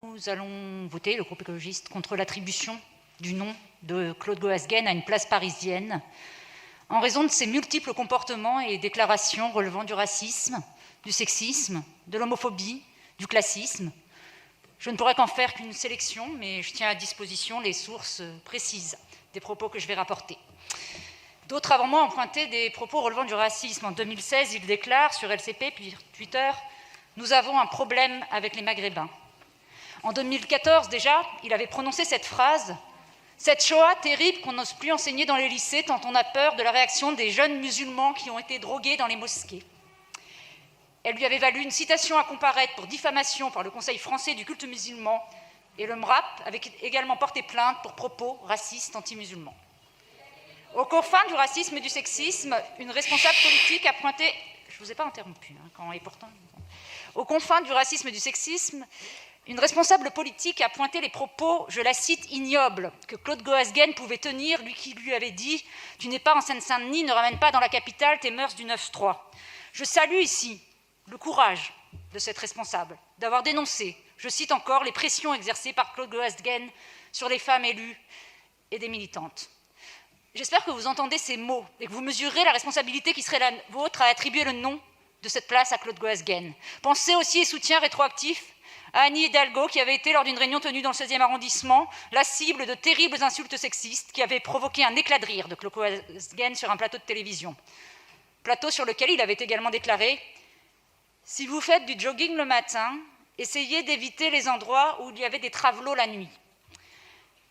Nous allons voter, le groupe écologiste, contre l'attribution du nom de Claude Goasguen à une place parisienne, en raison de ses multiples comportements et déclarations relevant du racisme, du sexisme, de l'homophobie, du classisme. Je ne pourrais qu'en faire qu'une sélection, mais je tiens à disposition les sources précises des propos que je vais rapporter. D'autres avant moi ont pointé des propos relevant du racisme. En 2016, il déclare sur LCP, puis Twitter, « Nous avons un problème avec les Maghrébins ». En 2014, déjà, il avait prononcé cette phrase « Cette Shoah terrible qu'on n'ose plus enseigner dans les lycées tant on a peur de la réaction des jeunes musulmans qui ont été drogués dans les mosquées ». Elle lui avait valu une citation à comparaître pour diffamation par le Conseil français du culte musulman, et le MRAP avait également porté plainte pour propos racistes anti-musulmans. Aux confins du racisme et du sexisme, une responsable politique a pointé... Je ne vous ai pas interrompu, quand et pourtant... Aux confins du racisme et du sexisme, une responsable politique a pointé les propos, je la cite, ignobles, que Claude Goasguen pouvait tenir, lui qui lui avait dit « Tu n'es pas en Seine-Saint-Denis, ne ramène pas dans la capitale tes mœurs du 9-3 ». Je salue ici le courage de cette responsable d'avoir dénoncé, je cite encore, les pressions exercées par Claude Goasguen sur les femmes élues et des militantes. J'espère que vous entendez ces mots et que vous mesurez la responsabilité qui serait la vôtre à attribuer le nom de cette place à Claude Goasguen. Pensez aussi et soutien rétroactif à Annie Hidalgo, qui avait été, lors d'une réunion tenue dans le 16e arrondissement, la cible de terribles insultes sexistes qui avaient provoqué un éclat de rire de Claude Goasguen sur un plateau de télévision. Plateau sur lequel il avait également déclaré « Si vous faites du jogging le matin, essayez d'éviter les endroits où il y avait des travelots la nuit. »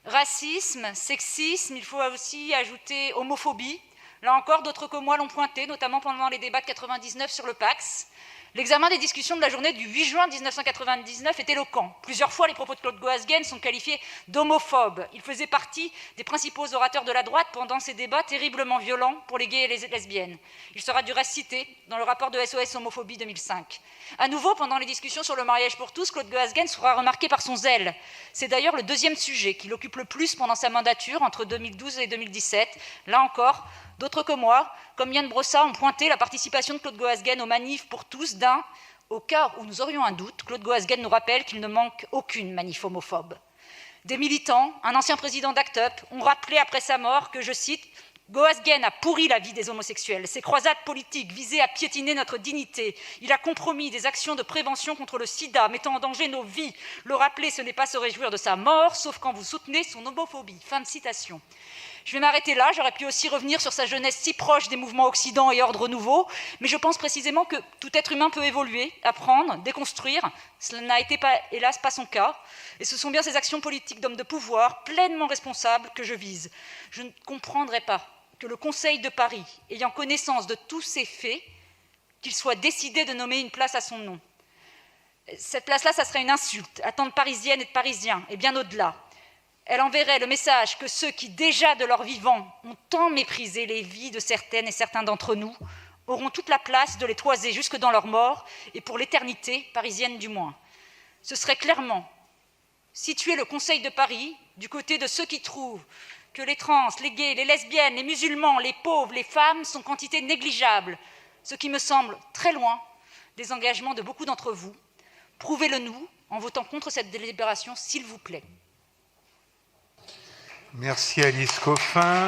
Racisme, sexisme, il faut aussi ajouter homophobie. Là encore, d'autres que moi l'ont pointé, notamment pendant les débats de 99 sur le Pacs. L'examen des discussions de la journée du 8 juin 1999 est éloquent. Plusieurs fois, les propos de Claude Goasguen sont qualifiés d'homophobes. Il faisait partie des principaux orateurs de la droite pendant ces débats terriblement violents pour les gays et les lesbiennes. Il sera du reste cité dans le rapport de SOS Homophobie 2005. À nouveau, pendant les discussions sur le mariage pour tous, Claude Goasguen sera remarqué par son zèle. C'est d'ailleurs le deuxième sujet qui l'occupe le plus pendant sa mandature, entre 2012 et 2017. Là encore, d'autres que moi, comme Yann Brossa, ont pointé la participation de Claude Goasguen aux manifs pour tous d'un « Au cas où nous aurions un doute, Claude Goasguen nous rappelle qu'il ne manque aucune manif homophobe ». Des militants, un ancien président d'ACT UP, ont rappelé après sa mort que, je cite, « Goasguen a pourri la vie des homosexuels. Ses croisades politiques visaient à piétiner notre dignité. Il a compromis des actions de prévention contre le sida, mettant en danger nos vies. Le rappeler, ce n'est pas se réjouir de sa mort, sauf quand vous soutenez son homophobie. » Fin de citation. Je vais m'arrêter là, j'aurais pu aussi revenir sur sa jeunesse si proche des mouvements Occident et Ordre Nouveau, mais je pense précisément que tout être humain peut évoluer, apprendre, déconstruire. Cela n'a été, hélas, pas son cas, et ce sont bien ces actions politiques d'hommes de pouvoir, pleinement responsables, que je vise. Je ne comprendrai pas que le Conseil de Paris, ayant connaissance de tous ces faits, qu'il soit décidé de nommer une place à son nom. Cette place-là, ça serait une insulte à tant de Parisiennes et de Parisiens, et bien au-delà. Elle enverrait le message que ceux qui, déjà de leur vivant, ont tant méprisé les vies de certaines et certains d'entre nous, auront toute la place de les toiser jusque dans leur mort, et pour l'éternité, parisienne du moins. Ce serait clairement situer le Conseil de Paris du côté de ceux qui trouvent que les trans, les gays, les lesbiennes, les musulmans, les pauvres, les femmes sont quantité négligeable, ce qui me semble très loin des engagements de beaucoup d'entre vous. Prouvez-le nous en votant contre cette délibération, s'il vous plaît. Merci Alice Coffin.